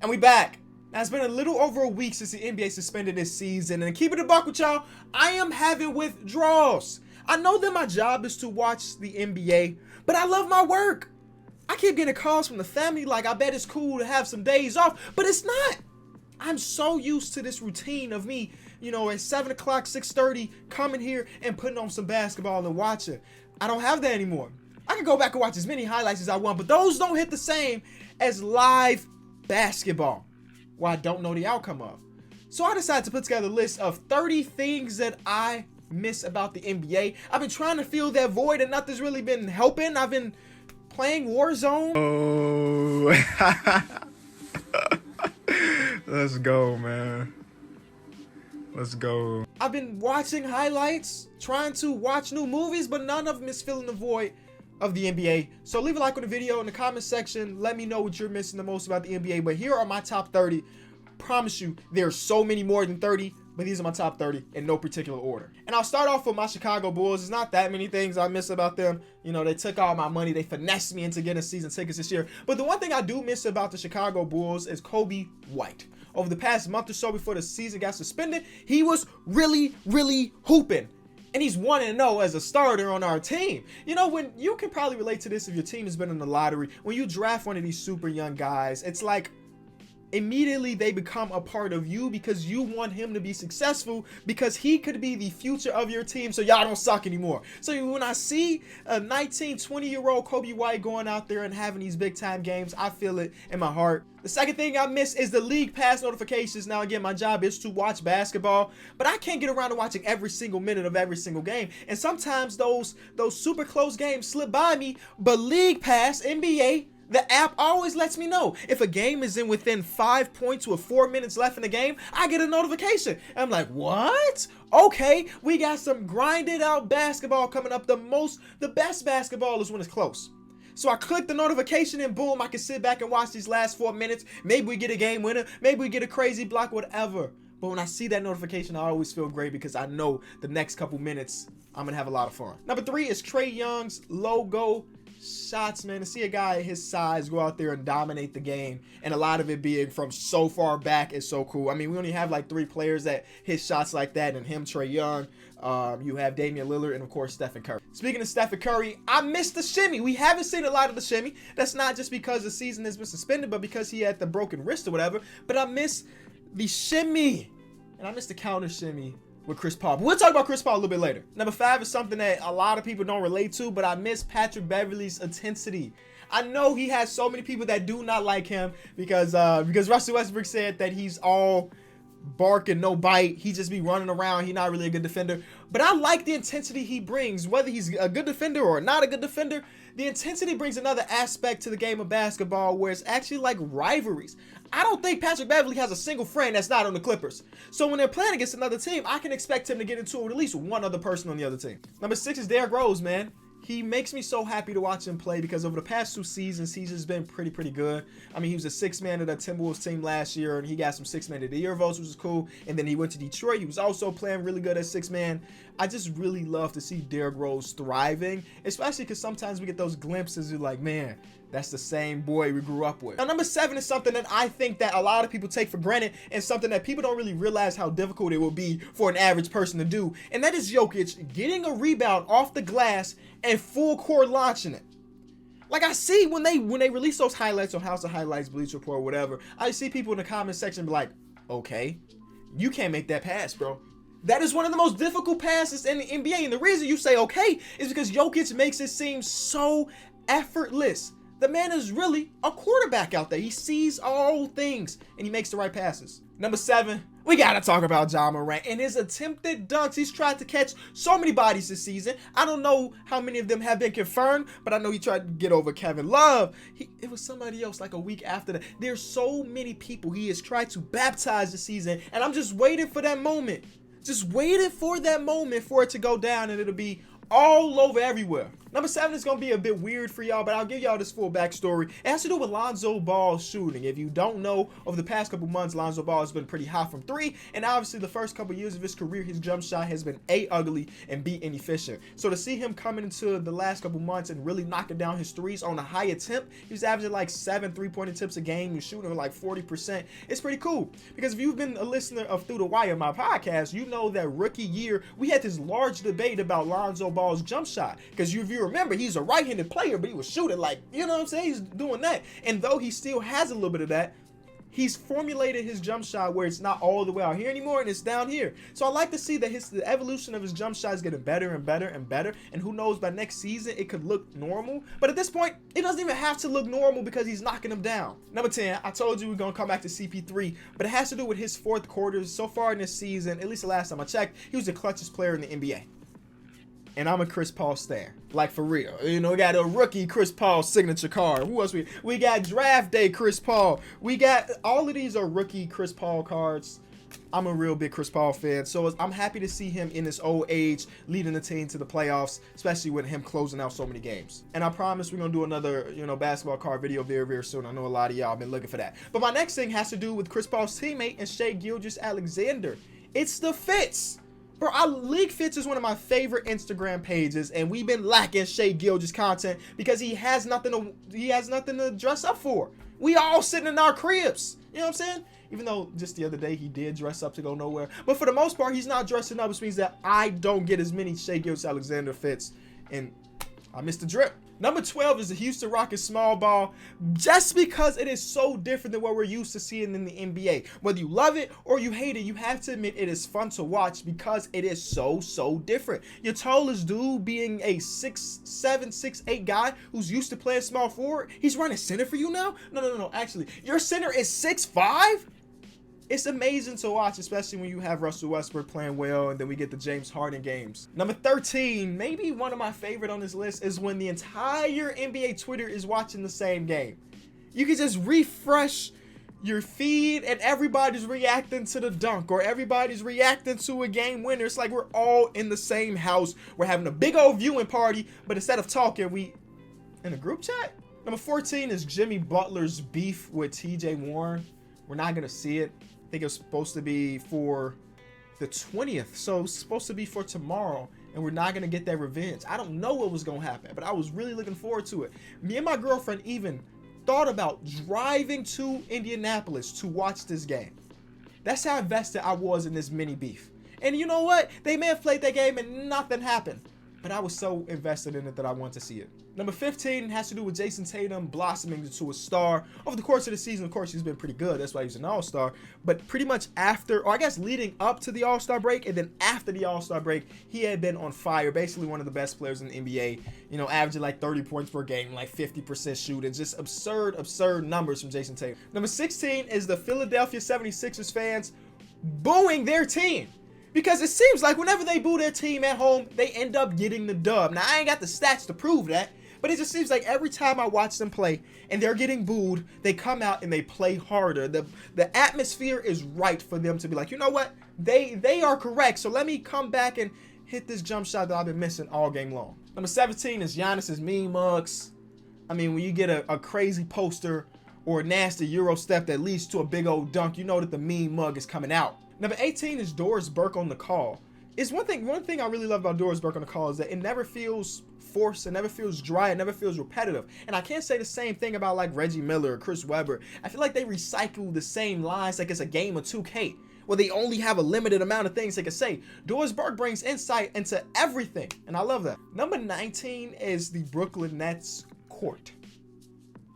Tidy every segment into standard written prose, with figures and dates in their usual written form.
And we back. Now, it's been a little over a week since the NBA suspended this season, and keeping it a buck with y'all, I am having withdrawals. I know that my job is to watch the NBA, but I love my work. I keep getting calls from the family like, I bet it's cool to have some days off, but it's not. I'm so used to this routine of me, at 7 o'clock, 6:30, coming here and putting on some basketball and watching. I don't have that anymore. I can go back and watch as many highlights as I want, but those don't hit the same as live basketball, where I don't know the outcome of. So I decided to put together a list of 30 things that I miss about the NBA. I've been trying to fill that void and nothing's really been helping. I've been playing Warzone. Oh, let's go, man. Let's go. I've been watching highlights, trying to watch new movies, but none of them is filling the void of the NBA. So leave a like on the video in the comment section. Let me know what you're missing the most about the NBA. But here are my top 30. Promise you, there's so many more than 30, but these are my top 30 in no particular order. And I'll start off with my Chicago Bulls. There's not that many things I miss about them. They took all my money. They finessed me into getting season tickets this year. But the one thing I do miss about the Chicago Bulls is Kobe White. Over the past month or so before the season got suspended, he was really, really hooping. And he's 1-0 as a starter on our team. When you can probably relate to this if your team has been in the lottery, when you draft one of these super young guys, it's like immediately they become a part of you because you want him to be successful because he could be the future of your team so y'all don't suck anymore. So when I see a 19, 20-year-old Kobe White going out there and having these big time games, I feel it in my heart. The second thing I miss is the league pass notifications. Now, again, my job is to watch basketball, but I can't get around to watching every single minute of every single game. And sometimes those super close games slip by me, but league pass, NBA, the app always lets me know. If a game is in within 5 points with 4 minutes left in the game, I get a notification. And I'm like, what? Okay, we got some grinded out basketball coming up. The best basketball is when it's close. So I click the notification and boom, I can sit back and watch these last 4 minutes. Maybe we get a game winner. Maybe we get a crazy block, whatever. But when I see that notification, I always feel great because I know the next couple minutes, I'm going to have a lot of fun. Number 3 is Trae Young's logo shots, man. To see a guy his size go out there and dominate the game, and a lot of it being from so far back is so cool. I mean, we only have like 3 players that hit shots like that, and him, Trae Young. You have Damian Lillard, and of course Stephen Curry. Speaking of Stephen Curry, I missed the shimmy. We haven't seen a lot of the shimmy. That's not just because the season has been suspended, but because he had the broken wrist or whatever. But I miss the shimmy, and I miss the counter shimmy with Chris Paul. But we'll talk about Chris Paul a little bit later. Number 5 is something that a lot of people don't relate to, but I miss Patrick Beverley's intensity. I know he has so many people that do not like him because Russell Westbrook said that he's all bark and no bite. He just be running around. He's not really a good defender. But I like the intensity he brings. Whether he's a good defender or not a good defender, the intensity brings another aspect to the game of basketball where it's actually like rivalries. I don't think Patrick Beverley has a single friend that's not on the Clippers. So when they're playing against another team, I can expect him to get into it with at least one other person on the other team. Number 6 is Derrick Rose, man. He makes me so happy to watch him play because over the past 2 seasons, he's just been pretty good. I mean, he was a 6th man of the Timberwolves team last year, and he got some 6th man of the year votes, which is cool. And then he went to Detroit. He was also playing really good as 6th man. I just really love to see Derrick Rose thriving, especially because sometimes we get those glimpses. You're like, man, that's the same boy we grew up with. Now, number 7 is something that I think that a lot of people take for granted and something that people don't really realize how difficult it will be for an average person to do. And that is Jokic getting a rebound off the glass and full court launching it. Like I see when they release those highlights on House of Highlights, Bleacher Report, whatever, I see people in the comment section be like, okay, you can't make that pass, bro. That is one of the most difficult passes in the NBA. And the reason you say okay is because Jokic makes it seem so effortless. The man is really a quarterback out there. He sees all things and he makes the right passes. Number 7, we gotta talk about Ja Morant and his attempted dunks. He's tried to catch so many bodies this season. I don't know how many of them have been confirmed, but I know he tried to get over Kevin Love. It was somebody else like a week after that. There's so many people he has tried to baptize this season, and I'm just waiting for that moment. Just waiting for that moment for it to go down and it'll be all over everywhere. Number 7 is going to be a bit weird for y'all, but I'll give y'all this full backstory. It has to do with Lonzo Ball's shooting. If you don't know, over the past couple months, Lonzo Ball has been pretty hot from 3, and obviously the first couple years of his career, his jump shot has been A, ugly, and B, inefficient. So to see him coming into the last couple months and really knocking down his threes on a high attempt, he was averaging like 7 3-point attempts a game, he was shooting like 40%. It's pretty cool, because if you've been a listener of Through the Wire, my podcast, you know that rookie year, we had this large debate about Lonzo Ball's jump shot, because if you remember, he's a right-handed player, but he was shooting like, you know what I'm saying, he's doing that. And though he still has a little bit of that, he's formulated his jump shot where it's not all the way out here anymore and it's down here. So I like to see that the evolution of his jump shot is getting better and better and better, and who knows, by next season it could look normal. But at this point, it doesn't even have to look normal because he's knocking them down. Number 10, I told you we're gonna come back to CP3, but it has to do with his fourth quarters so far in this season. At least the last time I checked, he was the clutchest player in the NBA. And I'm a Chris Paul stan, like for real. You know, we got a rookie Chris Paul signature card. Who else we got? Draft day Chris Paul. We got, all of these are rookie Chris Paul cards. I'm a real big Chris Paul fan, so I'm happy to see him in his old age leading the team to the playoffs, especially with him closing out so many games. And I promise we're gonna do another, basketball card video very, very soon. I know a lot of y'all have been looking for that. But my next thing has to do with Chris Paul's teammate and Shai Gilgeous-Alexander. It's the fits. Bro, League Fits is one of my favorite Instagram pages, and we've been lacking Shai Gilgeous content because he has nothing to dress up for. We all sitting in our cribs. You know what I'm saying? Even though just the other day he did dress up to go nowhere. But for the most part, he's not dressing up, which means that I don't get as many Shai Gilgeous-Alexander fits, and I missed the drip. Number 12 is the Houston Rockets small ball, just because it is so different than what we're used to seeing in the NBA. Whether you love it or you hate it, you have to admit it is fun to watch because it is so different. Your tallest dude being a 6'7", 6'8" guy who's used to playing small forward, he's running center for you now? No. Actually, your center is 6'5"? It's amazing to watch, especially when you have Russell Westbrook playing well, and then we get the James Harden games. Number 13, maybe one of my favorite on this list, is when the entire NBA Twitter is watching the same game. You can just refresh your feed and everybody's reacting to the dunk, or everybody's reacting to a game winner. It's like we're all in the same house. We're having a big old viewing party, but instead of talking, we in a group chat. Number 14 is Jimmy Butler's beef with TJ Warren. We're not gonna see it. I think it was supposed to be for the 20th, so it's supposed to be for tomorrow, and we're not gonna get that revenge. I don't know what was gonna happen, but I was really looking forward to it. Me and my girlfriend even thought about driving to Indianapolis to watch this game. That's how invested I was in this mini beef. And you know what? They may have played that game and nothing happened, but I was so invested in it that I wanted to see it. Number 15 has to do with Jason Tatum blossoming into a star. Over the course of the season, of course, he's been pretty good. That's why he's an all-star. But pretty much after, or I guess leading up to the all-star break, and then after the all-star break, he had been on fire. Basically one of the best players in the NBA. You know, averaging like 30 points per game, like 50% shooting. Just absurd numbers from Jason Tatum. Number 16 is the Philadelphia 76ers fans booing their team. Because it seems like whenever they boo their team at home, they end up getting the dub. Now, I ain't got the stats to prove that, but it just seems like every time I watch them play and they're getting booed, they come out and they play harder. The atmosphere is right for them to be like, you know what? They are correct, so let me come back and hit this jump shot that I've been missing all game long. Number 17 is Giannis's meme mugs. I mean, when you get a crazy poster or a nasty Euro step that leads to a big old dunk, you know that the meme mug is coming out. Number 18 is Doris Burke on the call. It's one thing I really love about Doris Burke on the call is that it never feels forced, it never feels dry, it never feels repetitive. And I can't say the same thing about like Reggie Miller or Chris Webber. I feel like they recycle the same lines like it's a game of 2K, where they only have a limited amount of things they can say. Doris Burke brings insight into everything, and I love that. Number 19 is the Brooklyn Nets court.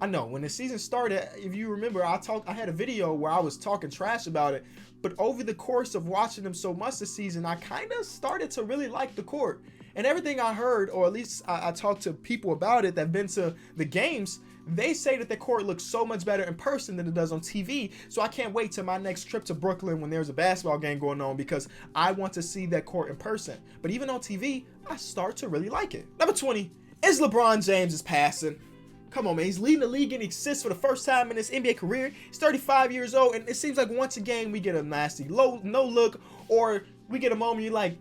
I know when the season started, if you remember, I had a video where I was talking trash about it, but over the course of watching them so much this season, I kind of started to really like the court. And everything I heard, or at least I talked to people about it that have been to the games, they say that the court looks so much better in person than it does on TV. So I can't wait till my next trip to Brooklyn when there's a basketball game going on, because I want to see that court in person. But even on TV, I start to really like it. Number 20 is LeBron James' passing. Come on, man. He's leading the league in assists for the first time in his NBA career. He's 35 years old, and it seems like once again we get a nasty no look, or we get a moment you're like,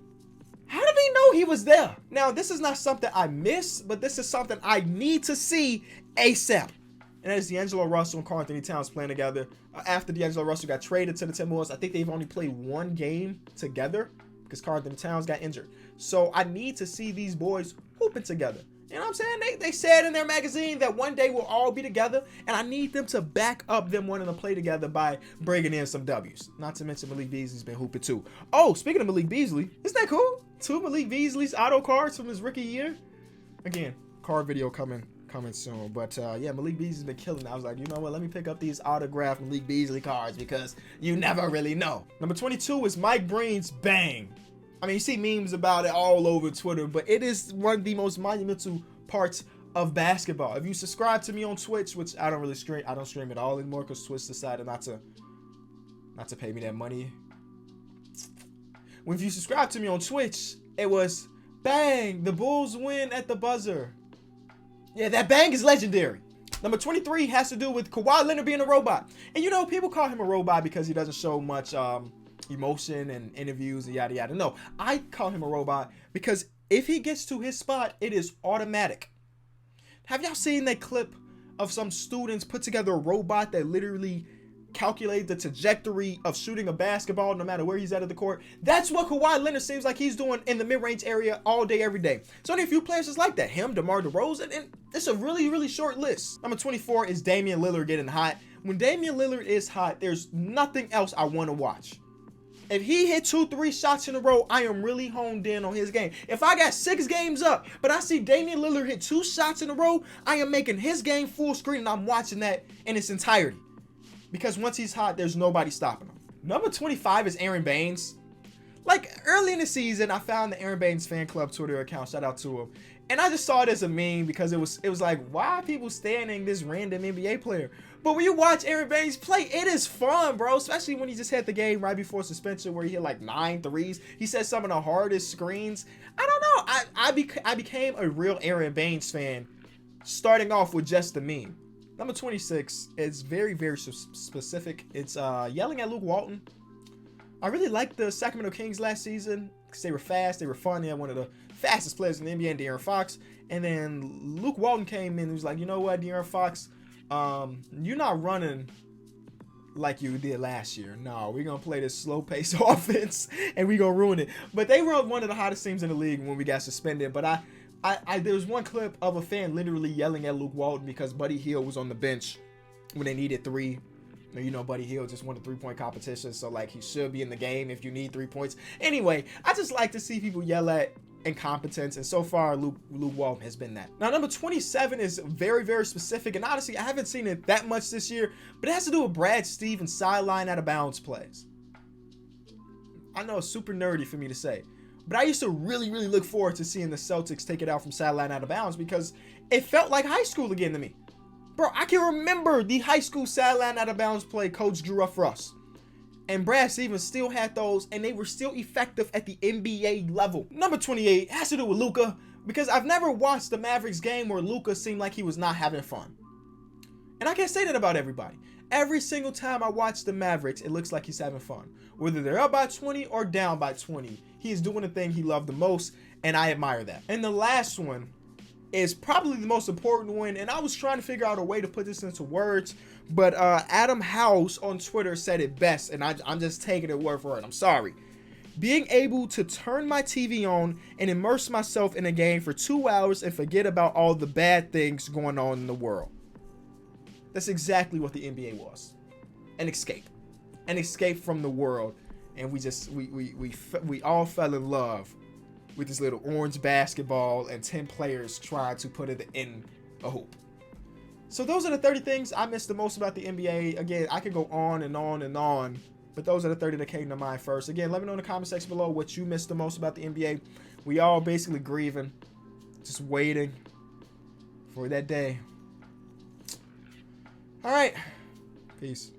how did he didn't know he was there. Now, this is not something I miss, but this is something I need to see ASAP. And that is D'Angelo Russell and Karl-Anthony Towns playing together. After D'Angelo Russell got traded to the Timberwolves, I think they've only played one game together because Karl-Anthony Towns got injured. So I need to see these boys hooping together. You know what I'm saying? They said in their magazine that one day we'll all be together, and I need them to back up them wanting to play together by bringing in some W's. Not to mention Malik Beasley's been hooping too. Oh, speaking of Malik Beasley, isn't that cool? 2 Malik Beasley's auto cards from his rookie year. Again, card video coming soon. But yeah, Malik Beasley's been killing it. I was like, you know what? Let me pick up these autographed Malik Beasley cards because you never really know. Number 22 is Mike Breen's Bang. I mean, you see memes about it all over Twitter, but it is one of the most monumental parts of basketball. If you subscribe to me on Twitch, which I don't stream at all anymore because Twitch decided not to pay me that money. When you subscribe to me on Twitch, it was bang, the Bulls win at the buzzer. Yeah, that bang is legendary. Number 23 has to do with Kawhi Leonard being a robot. And you know, people call him a robot because he doesn't show much emotion and interviews and yada yada. No, I call him a robot because if he gets to his spot, it is automatic. Have y'all seen that clip of some students put together a robot that literally calculates the trajectory of shooting a basketball no matter where he's at the court? That's what Kawhi Leonard seems like he's doing in the mid-range area all day, every day. So only a few players just like that. Him, DeMar DeRozan, and it's a really, really short list. Number 24 is Damian Lillard getting hot. When Damian Lillard is hot, there's nothing else I want to watch. If he hit 2-3 shots in a row, I am really honed in on his game. If I got 6 games up, but I see Damian Lillard hit 2 shots in a row, I am making his game full screen and I'm watching that in its entirety. Because once he's hot, there's nobody stopping him. Number 25 is Aaron Baines. Like, early in the season, I found the Aaron Baines fan club Twitter account. Shout out to him. And I just saw it as a meme because it was like, why are people standing this random NBA player? But when you watch Aaron Baines play, it is fun, bro. Especially when he just had the game right before suspension where he hit like 9 threes. He set some of the hardest screens. I don't know. I became a real Aaron Baines fan starting off with just the meme. Number 26 is very, very specific. It's yelling at Luke Walton. I really liked the Sacramento Kings last season because they were fast, they were fun. They had one of the fastest players in the NBA, De'Aaron Fox. And then Luke Walton came in and was like, you know what, De'Aaron Fox, you're not running like you did last year. No, we're going to play this slow-paced offense and we're going to ruin it. But they were one of the hottest teams in the league when we got suspended. But there was one clip of a fan literally yelling at Luke Walton because Buddy Hield was on the bench when they needed 3. You know, Buddy Hield just won the 3-point competition, so like he should be in the game if you need 3 points. Anyway, I just like to see people yell at incompetence, and so far Luke Walton has been that. Now, number 27 is very, very specific, and honestly, I haven't seen it that much this year, but it has to do with Brad Stevens' sideline out of bounds plays. I know it's super nerdy for me to say, but I used to really, really look forward to seeing the Celtics take it out from sideline out of bounds because it felt like high school again to me. Bro, I can remember the high school sideline out of bounds play Coach drew up for us. And Brad Stevens still had those, and they were still effective at the NBA level. Number 28 has to do with Luka, because I've never watched the Mavericks game where Luka seemed like he was not having fun. And I can't say that about everybody. Every single time I watch the Mavericks, it looks like he's having fun. Whether they're up by 20 or down by 20, he is doing the thing he loved the most, and I admire that. And the last one is probably the most important one, and I was trying to figure out a way to put this into words, but Adam House on Twitter said it best, and I'm just taking it word for word. I'm sorry. Being able to turn my TV on and immerse myself in a game for 2 hours and forget about all the bad things going on in the world. That's exactly what the NBA was. An escape from the world, and we all fell in love with this little orange basketball and 10 players trying to put it in a hoop. So those are the 30 things I miss the most about the NBA. Again, I could go on and on and on, but those are the 30 that came to mind first. Again, let me know in the comment section below what you miss the most about the NBA. We all basically grieving, just waiting for that day. All right, peace.